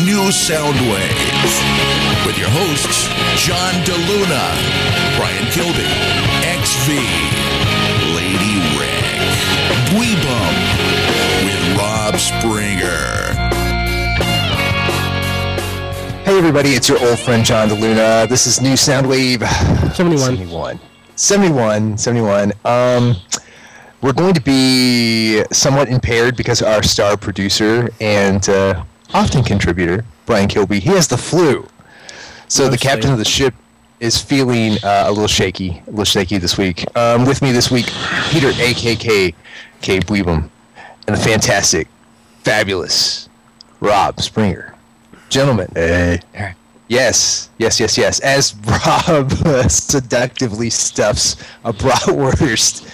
new Soundwave with your hosts, John DeLuna, Brian Kilby, XV, Lady Rick, Dweebum, with Rob Springer. Hey everybody, it's your old friend John DeLuna. This is new Soundwave 71. We're going to be somewhat impaired because our star producer and often contributor, Brian Kilby, he has the flu. So the captain of the ship is feeling a little shaky this week. With me this week, Peter, a.k.a. Dweebum, and the fantastic, fabulous Rob Springer. Gentlemen. Hey. Yes. As Rob seductively stuffs a bratwurst,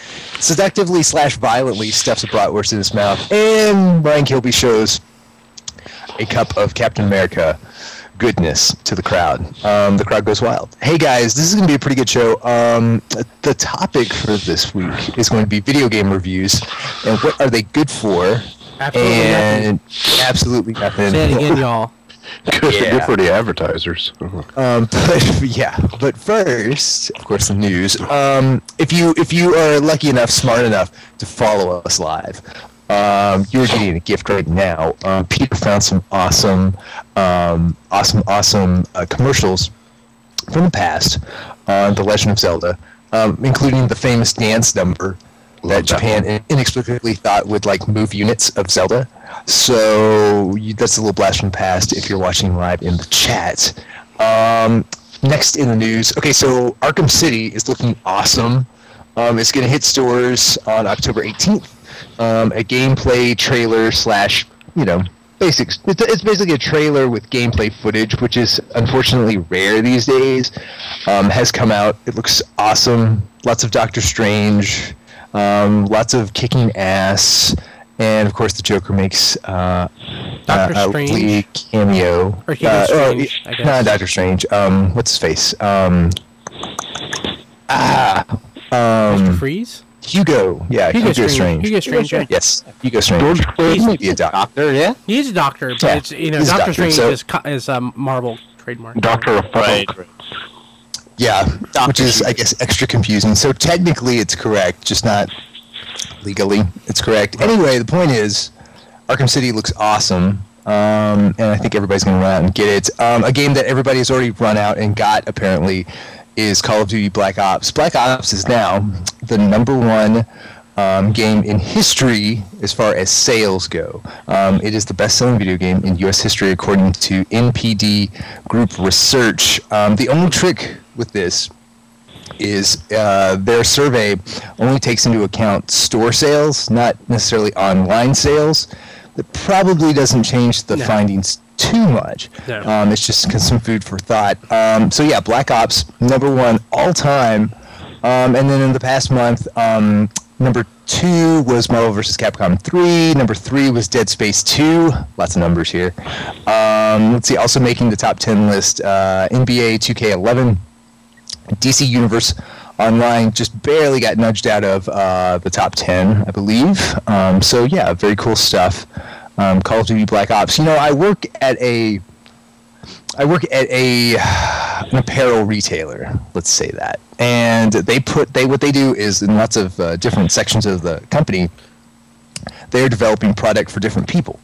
seductively/violently stuffs a bratwurst in his mouth, and Brian Kilby shows a cup of Captain America goodness to the crowd. The crowd goes wild. Hey guys, this is going to be a pretty good show. The topic for this week is going to be video game reviews, and what are they good for? Absolutely nothing. Say it again, y'all. Good for the advertisers. But first, of course, the news. If you are lucky enough, smart enough to follow us live, you're getting a gift right now. Peter found some awesome commercials from the past on The Legend of Zelda, including the famous dance number that Japan inexplicably thought would move units of Zelda. So that's a little blast from the past if you're watching live in the chat. Next in the news, okay, so Arkham City is looking awesome. It's going to hit stores on October 18th. A gameplay trailer / basics. It's basically a trailer with gameplay footage, which is unfortunately rare these days. Has come out. It looks awesome. Lots of Doctor Strange. Lots of kicking ass, and of course the Joker makes Doctor Strange Lee cameo. Or Strange, I guess. Not Doctor Strange. What's his face? Mr. Freeze? Hugo. Yeah, Hugo Strange. Hugo Strange. Yeah. Yes, Hugo Strange. He might be a doctor. Yeah, He's a doctor, but yeah, it's he's Doctor a doctor, Strange is Marvel trademark. Doctor of Right. yeah, which is I guess extra confusing. So technically it's correct, just not legally. It's correct. Anyway, the point is, Arkham City looks awesome. And I think everybody's going to run out and get it. A game that everybody has already run out and got, apparently, is Call of Duty Black Ops. Black Ops is now the #1 game in history as far as sales go. It is the best-selling video game in U.S. history according to NPD Group Research. The only trick with this is their survey only takes into account store sales, not necessarily online sales. That probably doesn't change the findings too much. No. It's just some food for thought. So yeah, Black Ops, #1 all time. And then in the past month, number 2 was Marvel vs. Capcom 3. Number 3 was Dead Space 2. Lots of numbers here. Let's see, also making the top 10 list, NBA 2K11. DC Universe Online just barely got nudged out of the top 10, I believe. So yeah, very cool stuff. Call of Duty Black Ops. I work at an apparel retailer. Let's say that, and what they do is in lots of different sections of the company, they're developing product for different people.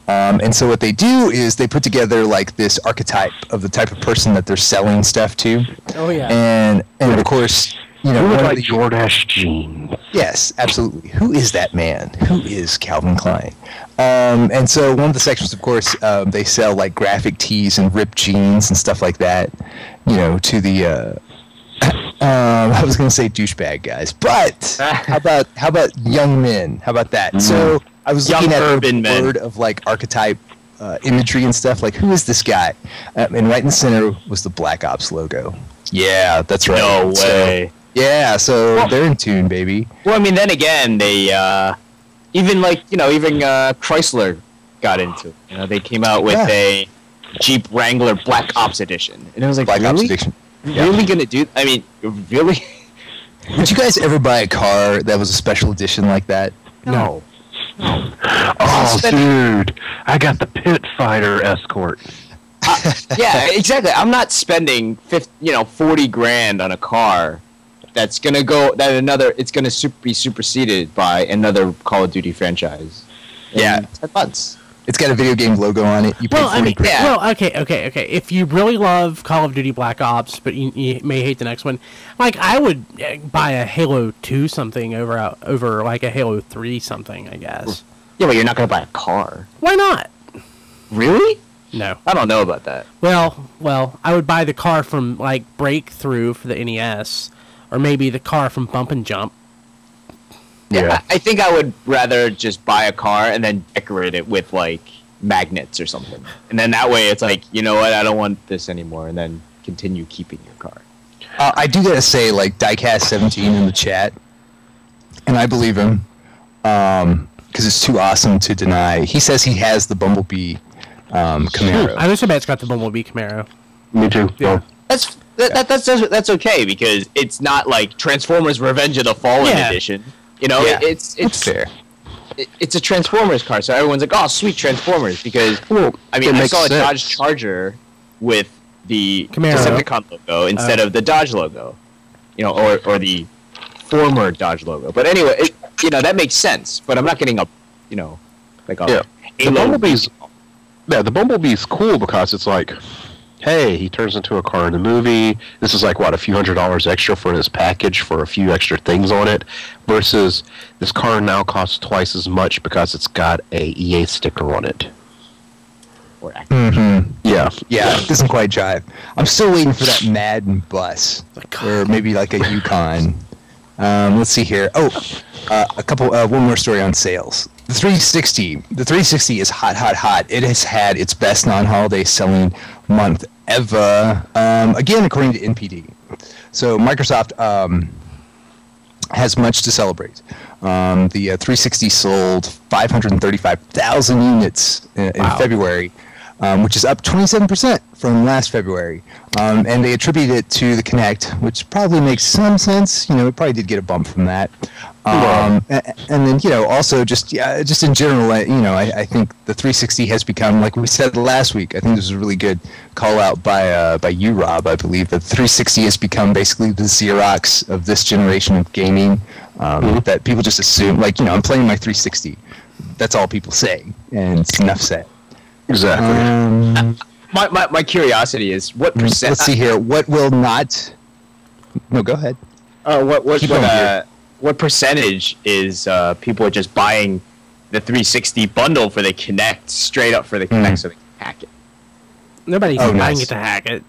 And so what they do is they put together this archetype of the type of person that they're selling stuff to. Oh yeah. And of course, Who would like Jordache jeans? Yes, absolutely. Who is that man? Who is Calvin Klein? And so one of the sections, of course, they sell graphic tees and ripped jeans and stuff like that. To the I was going to say douchebag guys, but how about young men? How about that? So I was looking at the word of archetype imagery and stuff. Who is this guy? And right in the center was the Black Ops logo. Yeah, that's right. No way. Yeah, so they're in tune, baby. Well, I mean, then again, they even Chrysler got into it. They came out with a Jeep Wrangler Black Ops edition, and it was Black Ops edition. Really gonna do? I mean, really? Did you guys ever buy a car that was a special edition like that? No. Oh, dude, I got the Pit Fighter escort. Yeah, exactly. I'm not spending 40 grand on a car that's gonna it's gonna be superseded by another Call of Duty franchise. Yeah, 10 months. It's got a video game logo on it. You pay 40 grand. yeah. Well, okay. If you really love Call of Duty Black Ops, but you may hate the next one, like I would buy a Halo 2 something over like a Halo 3 something, I guess. Yeah, but you're not gonna buy a car. Why not? Really? No. I don't know about that. Well, I would buy the car from like Breakthrough for the NES, or maybe the car from Bump and Jump. Yeah, I think I would rather just buy a car and then decorate it with like magnets or something, and then that way it's like, you know what, I don't want this anymore, and then continue keeping your car. I do gotta say, like Diecast17 in the chat, and I believe him, because it's too awesome to deny. He says he has the Bumblebee Camaro. I wish Matt's got the Bumblebee Camaro. Me too. Yeah. That's okay, because it's not like Transformers: Revenge of the Fallen edition. You know, Yeah, it's fair. It's a Transformers car, so everyone's like, "Oh, sweet Transformers!" Because I mean, I saw a Dodge Charger with the Camaro. Decepticon logo instead of the Dodge logo, you know, or the former Dodge logo. But anyway, that makes sense. But I'm not getting a, like a Halo. The Bumblebee's cool because it's like, hey, he turns into a car in the movie. This is like, what, a few $100s extra for this package for a few extra things on it, versus this car now costs twice as much because it's got a EA sticker on it. Or Yeah. Yeah, it doesn't quite jive. I'm still waiting for that Madden bus, or maybe like a Yukon. Let's see here. One more story on sales. The 360 is hot. It has had its best non-holiday selling month ever. Again, according to NPD. So Microsoft has much to celebrate. The 360 sold 535,000 units in February, which is up 27% from last February. And they attribute it to the Kinect, which probably makes some sense. It probably did get a bump from that. And then, also just in general, I think the 360 has become, like we said last week, I think this was a really good call out by you, Rob. I believe that the 360 has become basically the Xerox of this generation of gaming. That people just assume, like, I'm playing my 360. That's all people say, and it's enough said. Exactly. My curiosity is what percent. Let's see here. What will not? No, go ahead. What percentage is people just buying the 360 bundle for the Kinect straight up for the Kinect so they can hack it? Nobody's buying it to hack it.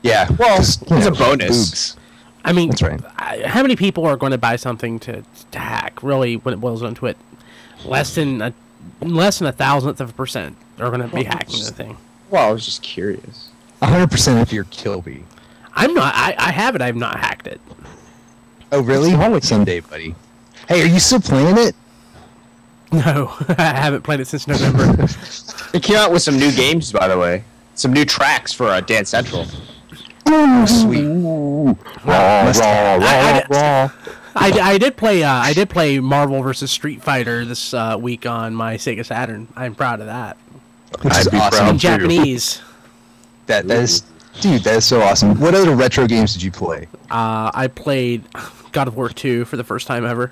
Yeah. Well, it's a bonus. Boobs. I mean, that's right. How many people are going to buy something to hack? Really, when it boils down to it, less than a 1,000% are going to be hacking the thing. Well, I was just curious. 100% of your Kilby. I'm not. I have it. I've not hacked it. Oh, really? Someday, buddy. Hey, are you still playing it? No, I haven't played it since November. They came out with some new games, by the way. Some new tracks for Dance Central. Oh, sweet. I did play. I did play Marvel vs. Street Fighter this week on my Sega Saturn. I'm proud of that. Which is awesome. In Japanese. That is so awesome. What other retro games did you play? I played God of War 2 for the first time ever.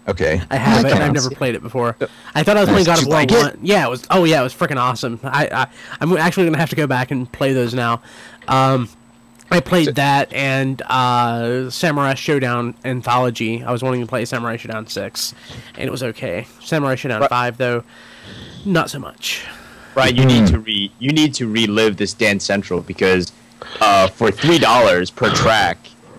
Okay. I have it, and I've never played it before. I thought I was playing God of War 1. Yeah, it was. Oh yeah, it was freaking awesome. I'm actually gonna have to go back and play those now. I played that and Samurai Showdown Anthology. I was wanting to play Samurai Showdown 6, and it was okay. Samurai Showdown 5, though, not so much. Right, you need to relive this Dance Central, because for $3 per track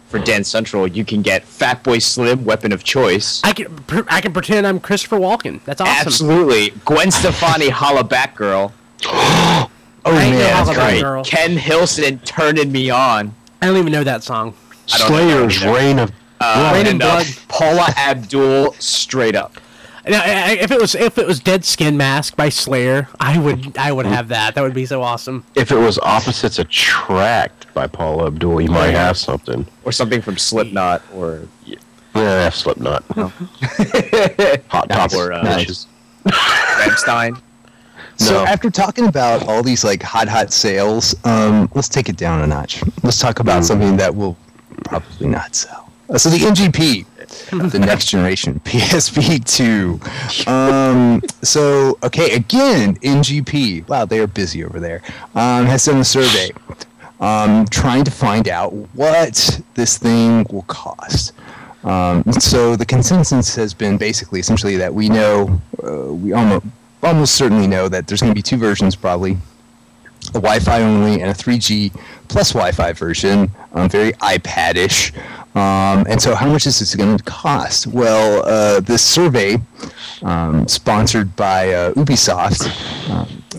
for Dance Central, you can get Fatboy Slim, Weapon of Choice. I can pretend I'm Christopher Walken. That's awesome. Absolutely. Gwen Stefani, Holla Back Girl. Oh man, that's right. Girl. Ken Hilson, Turning Me On. I don't even know that song. Slayer's Reign of Blood. Paula Abdul, Straight Up. Now, if it was Dead Skin Mask by Slayer, I would have that. That would be so awesome. If it was Opposites Attract by Paula Abdul, you might have something. Or something from Slipknot, or Slipknot. No. Hot Top or Ramstein. So after talking about all these like hot sales, let's take it down a notch. Let's talk about something that will probably not sell. So the NGP, the next generation PSP 2. So okay, again, NGP. Wow, they are busy over there. Has done a survey, trying to find out what this thing will cost. So the consensus has been basically, essentially, that we know, we almost certainly know that there's going to be two versions, probably a Wi-Fi only and a 3G plus Wi-Fi version, very iPad-ish. And so how much is this going to cost? Well, this survey, sponsored by Ubisoft,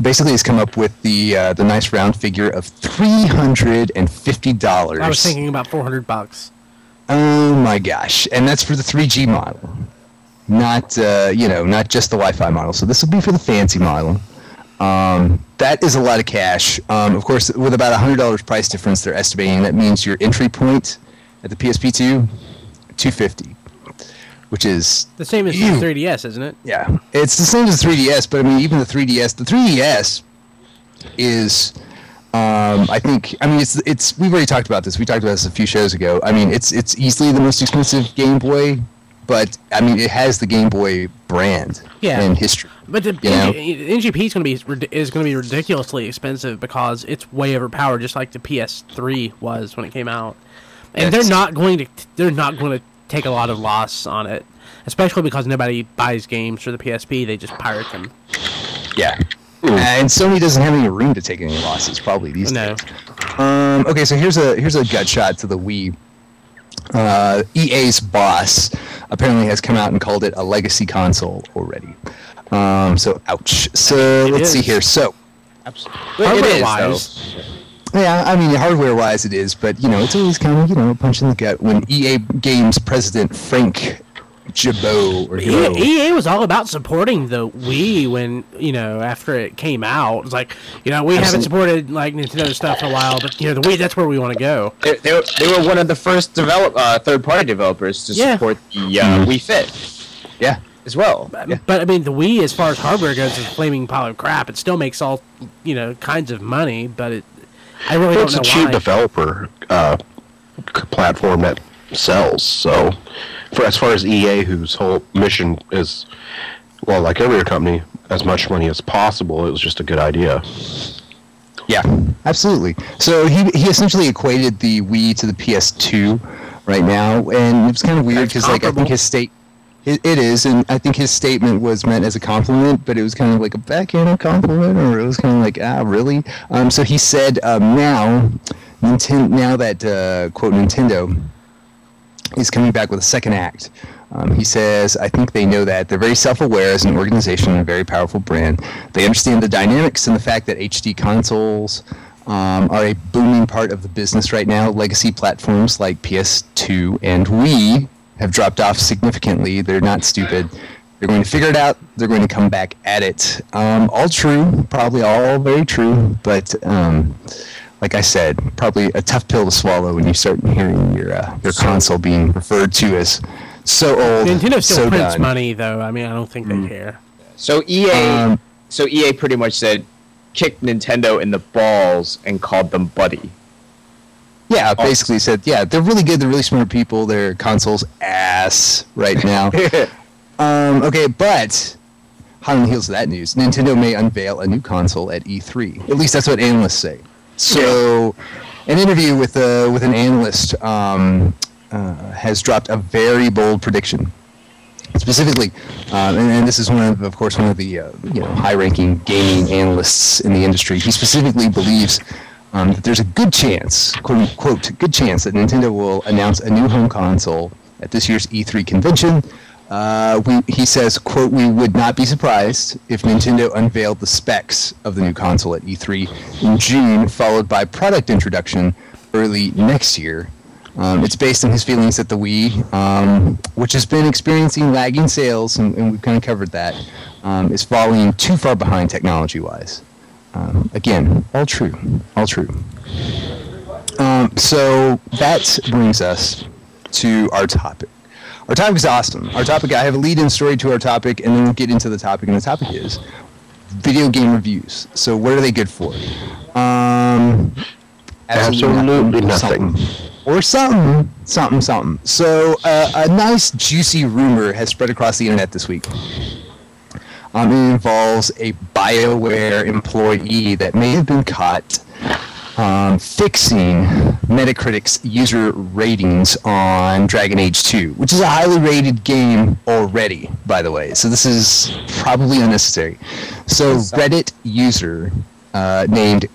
basically has come up with the nice round figure of $350. I was thinking about $400. Oh my gosh! And that's for the 3G model, not not just the Wi-Fi model. So this will be for the fancy model. That is a lot of cash. Of course, with about $100 price difference, they're estimating that means your entry point at the PSP 2, $250, which is the same as the 3DS, isn't it? Yeah, it's the same as the 3DS, but I mean, even the 3DS is. It's we've already talked about this. We talked about this a few shows ago. I mean, it's easily the most expensive Game Boy, but I mean, it has the Game Boy brand and history. But the NGP is going to be ridiculously expensive because it's way overpowered, just like the PS3 was when it came out. And they're not going to take a lot of loss on it, especially because nobody buys games for the PSP. They just pirate them. Yeah. And Sony doesn't have any room to take any losses, probably these days. Okay, so here's a gut shot to the Wii. EA's boss apparently has come out and called it a legacy console already. So ouch. So let's see here. So hardware-wise, yeah, I mean hardware-wise it is, but it's always kind of a punch in the gut when EA Games president Frank EA was all about supporting the Wii when after it came out. It's like we haven't supported like Nintendo stuff for a while, but the Wii, that's where we want to go. They were one of the first third-party developers to support the Wii Fit. Yeah, as well. But I mean, the Wii, as far as hardware goes, is a flaming pile of crap. It still makes all kinds of money, but I really don't know why. It's a cheap developer platform that sells. So, as far as EA, whose whole mission is, well, like every other company, as much money as possible, it was just a good idea. Yeah, absolutely. So he essentially equated the Wii to the PS2 right now, and it's kind of weird because I think it is, and I think his statement was meant as a compliment, but it was kind of like a backhanded compliment, or it was kind of like, really? So he said, now that quote Nintendo is coming back with a second act. He says, I think they know that. They're very self-aware as an organization and a very powerful brand. They understand the dynamics and the fact that HD consoles are a booming part of the business right now. Legacy platforms like PS2 and Wii have dropped off significantly. They're not stupid. They're going to figure it out. They're going to come back at it. All true, probably all very true, but like I said, probably a tough pill to swallow when you start hearing your console being referred to as so old. Nintendo still prints done. Money, though. I mean, I don't think they care. So EA pretty much said, kicked Nintendo in the balls and called them buddy. Yeah, basically said, yeah, they're really good. They're really smart people. Their console's ass right now. Okay, but hot on the heels of that news, Nintendo may unveil a new console at E3. At least that's what analysts say. So, an interview with an analyst has dropped a very bold prediction. Specifically, and this is one of the high-ranking gaming analysts in the industry. He specifically believes that there's a good chance, quote unquote, good chance that Nintendo will announce a new home console at this year's E3 convention. He says, quote, we would not be surprised if Nintendo unveiled the specs of the new console at E3 in June, followed by product introduction early next year. It's based on his feelings that the Wii, which has been experiencing lagging sales, and we've kind of covered that, is falling too far behind technology-wise. Again, all true. So that brings us to our topic. Our topic is awesome. Our topic, I have a lead-in story to our topic, and then we'll get into the topic, and the topic is video game reviews. So what are they good for? Absolutely nothing. Or something. So a nice, juicy rumor has spread across the internet this week. It involves a BioWare employee that may have been caught fixing Metacritic's user ratings on Dragon Age 2, which is a highly rated game already, by the way. So this is probably unnecessary. So Reddit user named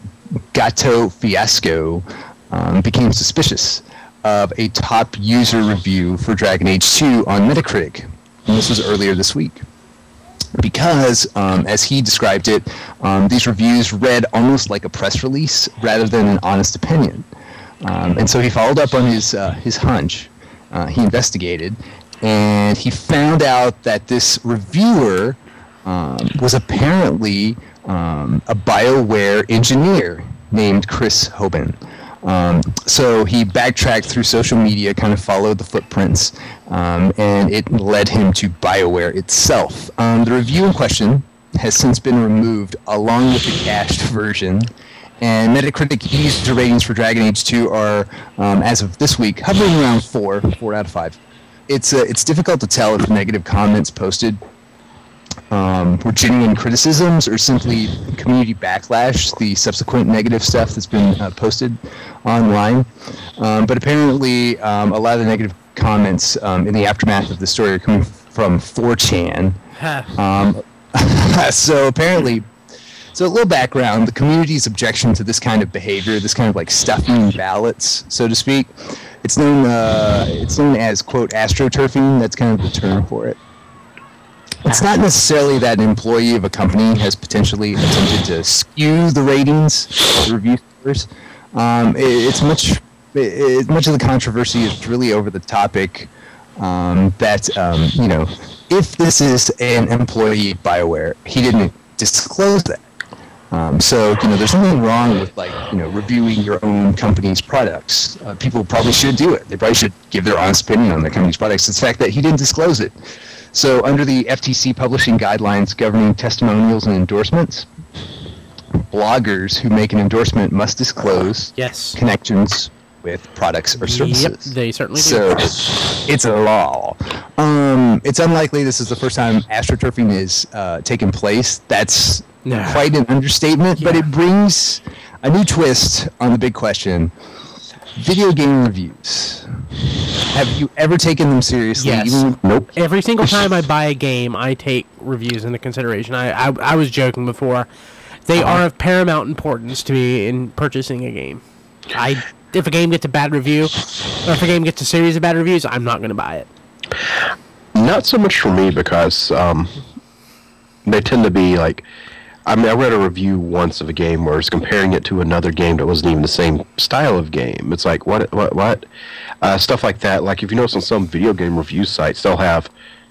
Gato Fiasco became suspicious of a top user review for Dragon Age 2 on Metacritic. And this was earlier this week. Because, as he described it, these reviews read almost like a press release rather than an honest opinion. And so he followed up on his hunch. He investigated, and he found out that this reviewer was apparently a BioWare engineer named Chris Hoban. So he backtracked through social media, kind of followed the footprints, and it led him to BioWare itself. The review in question has since been removed along with the cached version, and Metacritic user ratings for Dragon Age 2 are, as of this week, hovering around 4 out of 5. It's difficult to tell if negative comments posted were genuine criticisms or simply community backlash, the subsequent negative stuff that's been posted online. But apparently, a lot of the negative comments in the aftermath of the story are coming from 4chan. So apparently, so a little background, the community's objection to this kind of behavior, this kind of like stuffing ballots, so to speak, it's known as, quote, astroturfing. That's kind of the term for it. It's not necessarily that an employee of a company has potentially attempted to skew the ratings, the review scores. It's much of the controversy is really over the topic that if this is an employee of BioWare, he didn't disclose that. So there's nothing wrong with reviewing your own company's products. People probably should do it. They probably should give their honest opinion on their company's products. It's the fact that he didn't disclose it. So under the FTC publishing guidelines governing testimonials and endorsements, bloggers who make an endorsement must disclose connections with products or services. Yep, they certainly do. So it's a law. It's unlikely this is the first time astroturfing is taken place. That's quite an understatement, but it brings a new twist on the big question. Video game reviews. Have you ever taken them seriously? Yes. Nope. Every single time I buy a game, I take reviews into consideration. I was joking before. They are of paramount importance to me in purchasing a game. If a game gets a bad review, or if a game gets a series of bad reviews, I'm not going to buy it. Not so much for me because they tend to be like... I read a review once of a game where it's comparing it to another game that wasn't even the same style of game. It's like, what? Stuff like that. Like, if you notice on some video game review sites, they'll have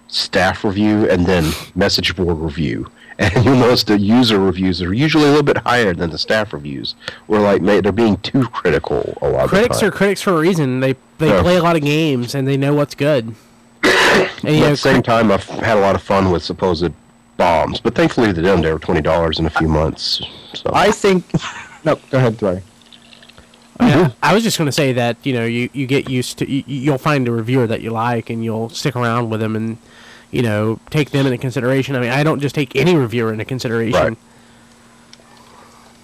staff review and then message board review. And you'll notice the user reviews are usually a little bit higher than the staff reviews. Where, they're being too critical a lot of the time. Critics are critics for a reason. They play a lot of games, and they know what's good. And, at the same time, I've had a lot of fun with supposed bombs, but thankfully they were $20 in a few months. So I think. No, go ahead, Dwight. I was just going to say that you get used to you'll find a reviewer that you like and you'll stick around with them and take them into consideration. I mean, I don't just take any reviewer into consideration. Right.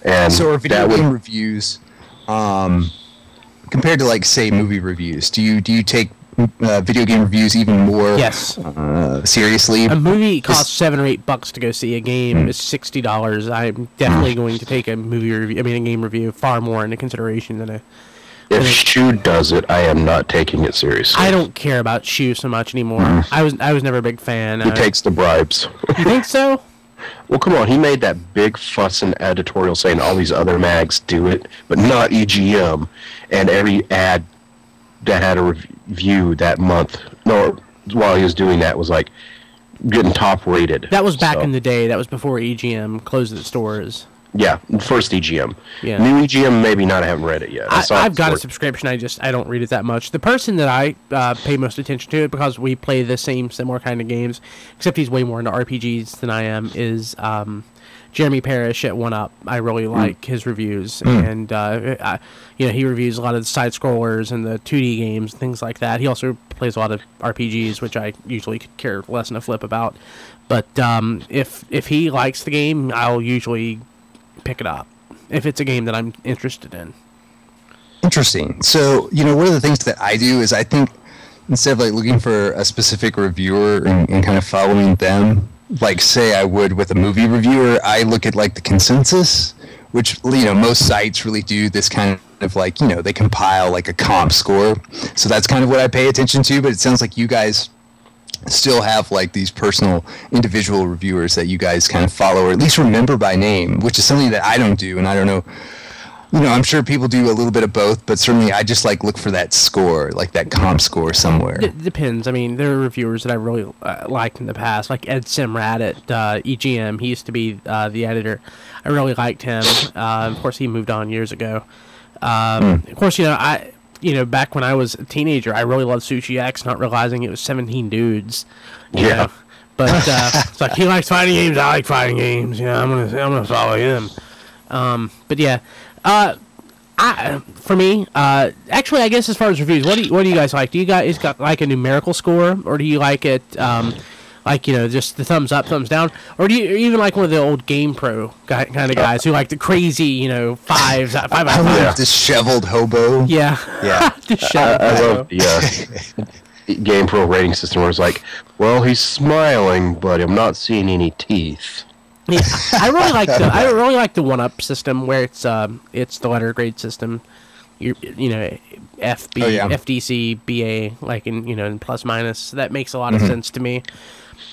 And so, are video game reviews compared to say movie reviews? Do you take video game reviews even more seriously? A movie costs $7 or $8 to go see. A game is $60. I'm definitely going to take a game review far more into consideration than a. If Shu does it, I am not taking it seriously. I don't care about Shu so much anymore. I was never a big fan. He takes the bribes. You think so? Well, come on. He made that big fuss and editorial saying all these other mags do it, but not EGM, and every ad that had a review that month, while he was doing that, was getting top rated. That was back in the day. That was before EGM closed its doors. Yeah, first EGM. Yeah. New EGM, maybe not. I haven't read it yet. I've got a subscription. I don't read it that much. The person that I pay most attention to, because we play the similar kind of games, except he's way more into RPGs than I am, is Jeremy Parrish at 1UP. I really like his reviews, and he reviews a lot of the side scrollers and the 2D games, things like that. He also plays a lot of RPGs, which I usually could care less than a flip about. But if he likes the game, I'll usually pick it up if it's a game that I'm interested in. Interesting. So, one of the things that I do is I think instead of like looking for a specific reviewer and kind of following them, like say I would with a movie reviewer, I look at like the consensus, which most sites really do this kind of like, they compile like a comp score. So that's kind of what I pay attention to, but it sounds like you guys still have like these personal individual reviewers that you guys kind of follow or at least remember by name, which is something that I don't do. And I don't know, I'm sure people do a little bit of both, but certainly I just like look for that score, like that comp score somewhere. It depends. I mean, there are reviewers that I really liked in the past, like Ed Simrat at EGM. He used to be the editor. I really liked him. Of course, he moved on years ago. Of course, back when I was a teenager, I really loved Sushi X, not realizing it was 17 dudes. You know? But it's like he likes fighting games, I like fighting games. I'm gonna follow him. But yeah, for me, actually, I guess as far as reviews, what do you guys like? Do you guys got like a numerical score, or do you like it just the thumbs up, thumbs down, or do you even like one of the old GamePro kind of guys who like the crazy, 5 out of 5? Disheveled hobo. Yeah. Disheveled I hobo. love the GamePro rating system where it's like, well, he's smiling, but I'm not seeing any teeth. Yeah, I really like the 1UP system where it's the letter grade system. FB, FDC, BA, like in plus minus. That makes a lot of sense to me.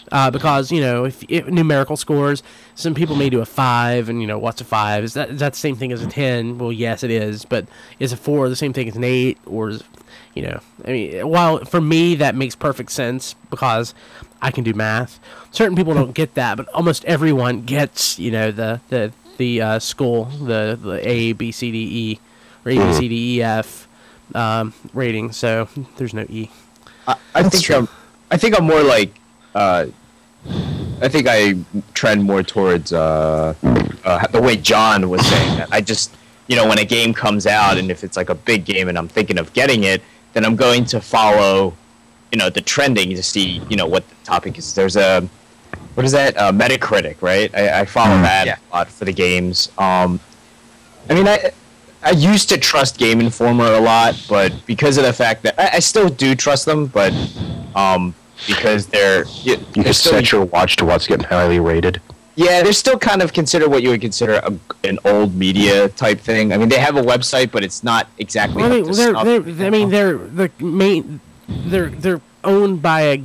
Because if numerical scores, some people may do a 5, and what's a 5? Is that the same thing as a 10? Well, yes, it is. But is a 4 the same thing as an 8? Or while for me that makes perfect sense because I can do math. Certain people don't get that, but almost everyone gets the school, the A, B, C, D, E, or A, B, C, D, E, F rating. So there's no E. I think I'm more like. I think I trend more towards the way John was saying that. I just, when a game comes out and if it's like a big game and I'm thinking of getting it, then I'm going to follow, the trending to see, what the topic is. There's what is that? Metacritic, right? I follow that a lot for the games. I used to trust Game Informer a lot, but because of the fact that I still do trust them, but because you can set your watch to what's getting highly rated. Yeah, they're still kind of considered what you would consider an old media type thing. I mean, they have a website, but it's not exactly. They're owned by a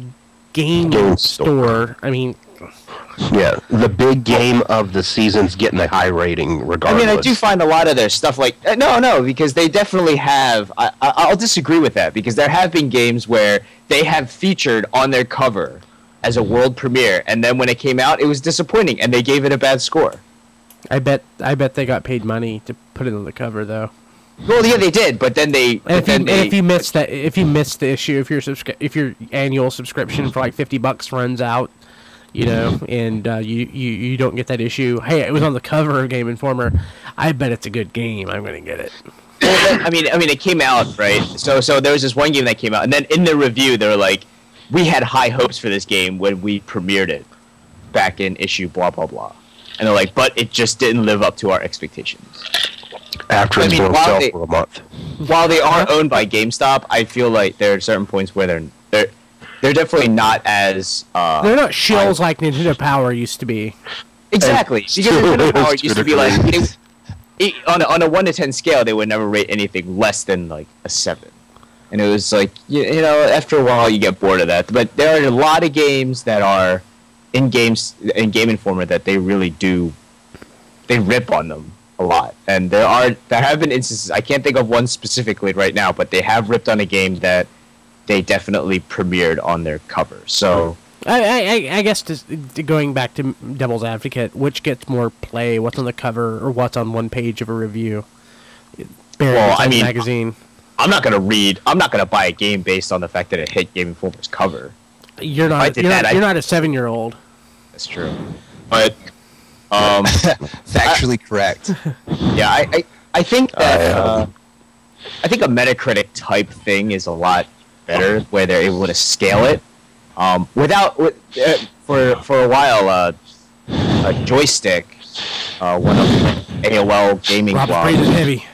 game store. I mean. Yeah, the big game of the season's getting a high rating regardless. I do find a lot of their stuff like... No, because they definitely have... I'll disagree with that, because there have been games where they have featured on their cover as a world premiere, and then when it came out, it was disappointing, and they gave it a bad score. I bet they got paid money to put it on the cover, though. Well, yeah, they did, but then they... if you missed the issue, if your annual subscription for like $50 runs out, and you don't get that issue. Hey, it was on the cover of Game Informer. I bet it's a good game. I'm going to get it. Well, I mean, it came out, right? So there was this one game that came out, and then in the review, they were like, we had high hopes for this game when we premiered it back in issue blah, blah, blah. And they're like, but it just didn't live up to our expectations. After it's been sell for a month. While they are owned by GameStop, I feel like there are certain points where they're definitely not as... they're not shills like Nintendo Power used to be. Exactly. Because Nintendo Power used to be like... on a 1 to 10 scale, they would never rate anything less than like a 7. And it was like, after a while you get bored of that. But there are a lot of games that are in Game Informer that they really do... They rip on them a lot. And there have been instances... I can't think of one specifically right now, but they have ripped on a game that... they definitely premiered on their cover. So I guess going back to Devil's Advocate, which gets more play? What's on the cover or what's on one page of a review? Well, I mean, magazine. I'm not gonna buy a game based on the fact that it hit Game Informer's cover. You're not a 7-year-old. That's true, but factually correct. Yeah, I think that I think a Metacritic type thing is a lot better, where they're able to scale it. For a while, a joystick, one of AOL gaming blogs. Heavy.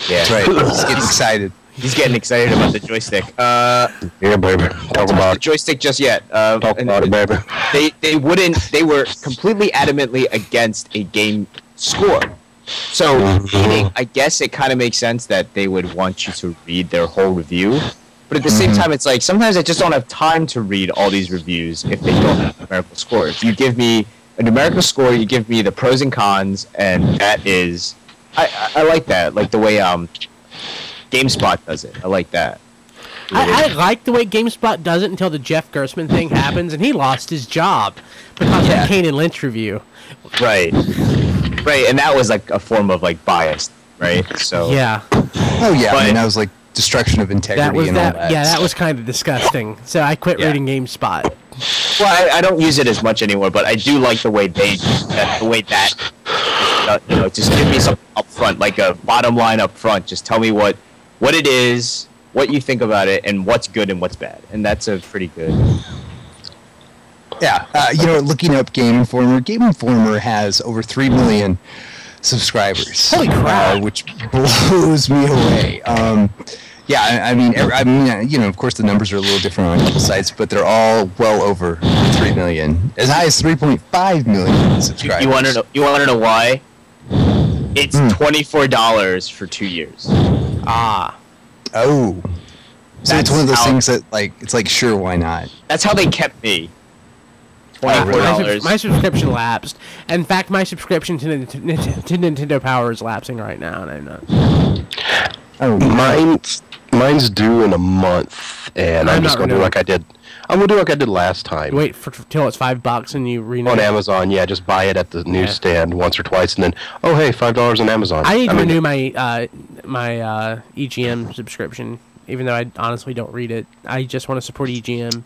Yeah, that's right. He's getting excited. He's getting excited about the joystick. Yeah, baby. Talk about the joystick just yet. Talk about it, baby. They were completely adamantly against a game score. So, meaning, I guess it kind of makes sense that they would want you to read their whole review. But at the same time, it's like, sometimes I just don't have time to read all these reviews if they don't have a numerical score. If you give me a numerical score, you give me the pros and cons, and that is... I like that. Like the way GameSpot does it. I like that. I like the way GameSpot does it until the Jeff Gerstmann thing happens, and he lost his job because of the Kane and Lynch review. Right. Right, and that was like a form of like bias, right? So yeah. Oh yeah, I mean that was like destruction of integrity and all that. Yeah, that was kind of disgusting. So I quit reading GameSpot. Well, I don't use it as much anymore, but I do like the way just give me something up front, like a bottom line up front. Just tell me what it is, what you think about it, and what's good and what's bad. And that's a pretty good. Yeah, looking up Game Informer has over 3 million subscribers. Holy crap! Which blows me away. I mean, of course the numbers are a little different on a couple sites, but they're all well over 3 million, as high as 3.5 million subscribers. You want to know why? It's $24 for 2 years. Oh. So it's one of those things that, like, it's like, sure, why not? That's how they kept me. $24. My subscription lapsed. In fact, my subscription to Nintendo Power is lapsing right now, and I'm not. Oh, mine's due in a month, and I'm just going to do like I did. I'm going to do like I did last time. You wait till it's $5 and you renew on Amazon. Yeah, just buy it at the newsstand once or twice, and then hey, $5 on Amazon. I need to renew my EGM subscription, even though I honestly don't read it. I just want to support EGM.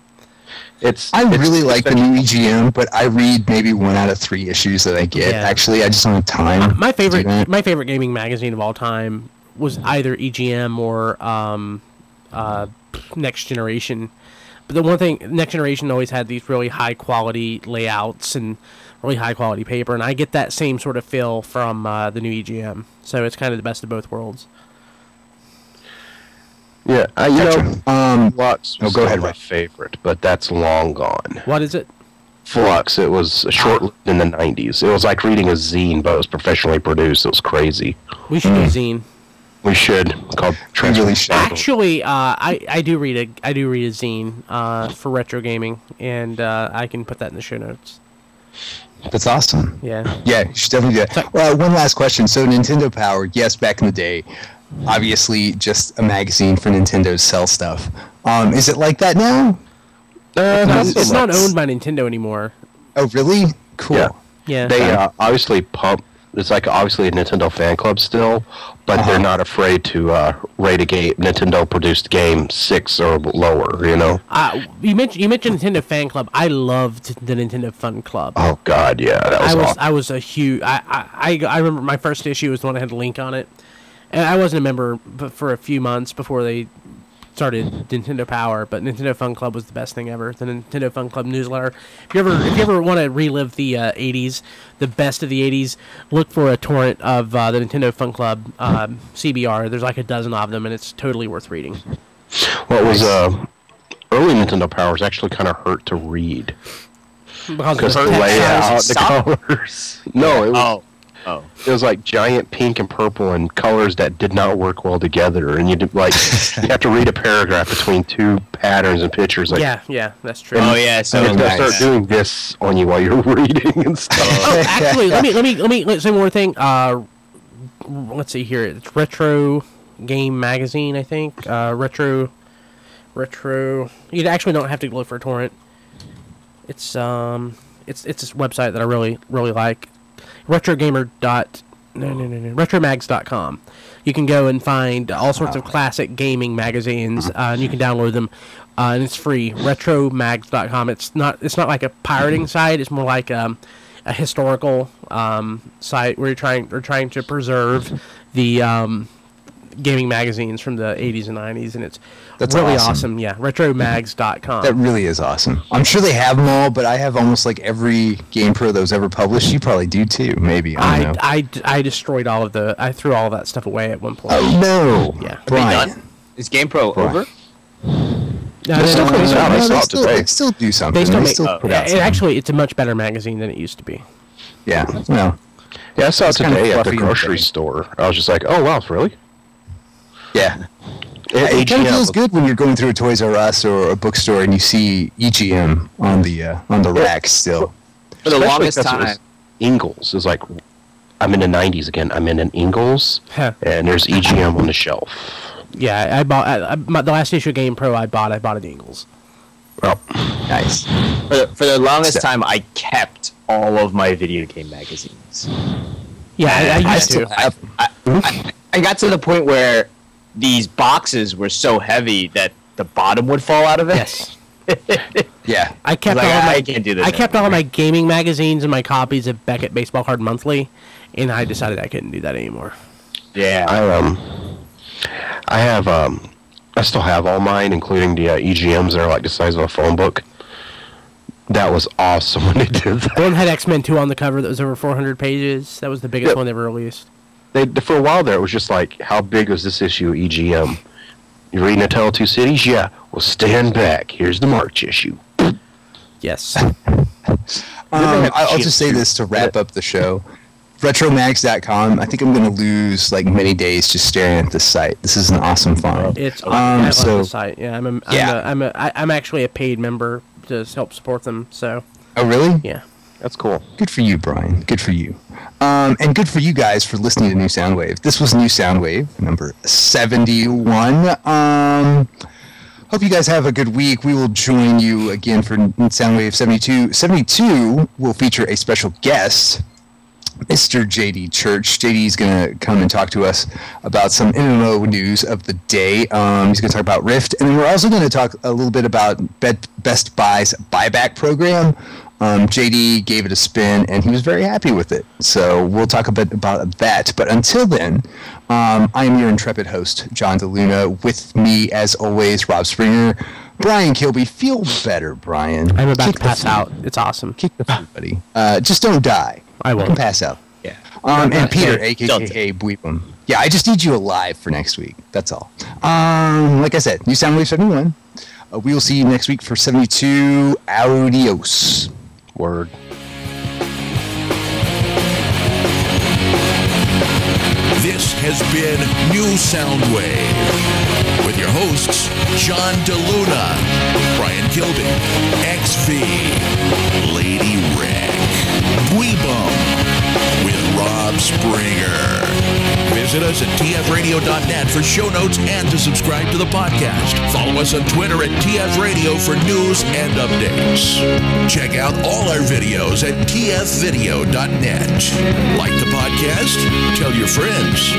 I really like the new EGM, but I read maybe 1 out of 3 issues that I get. Yeah. Actually, I just don't have time. My favorite gaming magazine of all time was either EGM or Next Generation. But the one thing, Next Generation always had these really high quality layouts and really high quality paper, and I get that same sort of feel from the new EGM. So it's kind of the best of both worlds. Yeah, Flux was my favorite, but that's long gone. What is it? Flux. It was short in the 90s. It was like reading a zine, but it was professionally produced. It was crazy. We should do a zine. We should. Called Translation. Actually, I do read a zine for retro gaming, and I can put that in the show notes. That's awesome. Yeah. Yeah, you should definitely do that. Well, one last question. So Nintendo Power, yes, back in the day, obviously just a magazine for Nintendo to sell stuff. Is it like that now? It's not owned by Nintendo anymore. Oh, really? Cool. Yeah. They obviously pump. It's like obviously a Nintendo fan club still, but they're not afraid to rate a game, Nintendo-produced game 6 or lower. You know. You mentioned Nintendo fan club. I loved the Nintendo Fun Club. Oh God, yeah, that was awesome. I was a huge. I remember my first issue was the one that had a link on it, and I wasn't a member for a few months before they started Nintendo Power, but Nintendo Fun Club was the best thing ever. The Nintendo Fun Club newsletter. If you ever want to relive the 80s, the best of the 80s, look for a torrent of the Nintendo Fun Club CBR. There's like a dozen of them, and it's totally worth reading. Well, it was early Nintendo Power was actually kind of hurt to read because the layout, the colors. No, it was. Oh. It was like giant pink and purple and colors that did not work well together, and you have to read a paragraph between 2 patterns and pictures. Like, yeah, that's true. Oh yeah, so they'll start doing this on you while you're reading and stuff. Oh, actually, let me say one more thing. Let's see here. It's Retro Game Magazine, I think. Retro. You actually don't have to look for a torrent. It's this website that I really like. Retromags.com. You can go and find all sorts of classic gaming magazines, and you can download them, and it's free. Retromags.com. It's not like a pirating site. It's more like a historical site where we're trying to preserve the gaming magazines from the 80s and 90s, and that's really awesome. Yeah, retromags.com. That really is awesome. I'm sure they have them all, but I have almost like every GamePro that was ever published. You probably do too, maybe. I destroyed I threw all of that stuff away at one point. Oh no! Yeah. Brian. Is GamePro over? No, they still do something. They still put out something. Actually, it's a much better magazine than it used to be. Yeah. Well. Yeah, I saw it today at the grocery store. I was just like, oh wow, really? Yeah. It kind of feels good when you're going through a Toys R Us or a bookstore and you see EGM on the rack still. For the longest time, Ingalls is like, I'm in the 90s again. I'm in an Ingalls, and there's EGM on the shelf. Yeah, I bought the last issue of GamePro. I bought at Ingalls. Well, nice. For the longest time, I kept all of my video game magazines. Yeah, I used to. I got to the point where these boxes were so heavy that the bottom would fall out of it. Yes. Yeah. I kept I can't do this. I kept all of my gaming magazines and my copies of Beckett Baseball Card Monthly, and I decided I couldn't do that anymore. Yeah. I still have all mine, including the EGMs that are like the size of a phone book. That was awesome when they did that. One had X-Men 2 on the cover that was over 400 pages. That was the biggest one ever released. For a while there, it was just like, how big was this issue of EGM? You reading A Tale of Two Cities? Yeah. Well, stand back. Here's the March issue. Yes. I'll just say this to wrap up the show. Retromags.com. I think I'm going to lose like many days just staring at this site. This is an awesome find. It's I love the site. Yeah, I'm actually a paid member to help support them. So. Oh really? Yeah. That's cool. Good for you, Brian. Good for you. And good for you guys for listening to New Soundwave. This was New Soundwave, number 71. Hope you guys have a good week. We will join you again for Soundwave 72. 72 will feature a special guest, Mr. JD Church. JD is going to come and talk to us about some MMO news of the day. He's going to talk about Rift. And then we're also going to talk a little bit about Best Buy's buyback program. JD gave it a spin, and he was very happy with it. So we'll talk a bit about that. But until then, I am your intrepid host, John DeLuna. With me, as always, Rob Springer. Brian Kilby. Feel better, Brian. I'm about to pass out. It's awesome. Kick the food, buddy. Just don't die. I won't. Don't pass out. Yeah. And Peter, a.k.a. Bweepum. Yeah, I just need you alive for next week. That's all. Like I said, New Soundwave 71. We will see you next week for 72. Adios. Word. This has been New Soundwave with your hosts, John DeLuna, Brian Kilby, XV, Lady Rick, Bweebum, with Rob Springer. Visit us at tfradio.net for show notes and to subscribe to the podcast. Follow us on Twitter at tfradio for news and updates. Check out all our videos at tfvideo.net. Like the podcast? Tell your friends.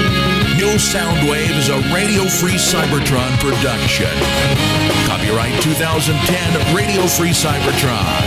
New Soundwave is a radio-free Cybertron production. Copyright 2010 Radio Free Cybertron.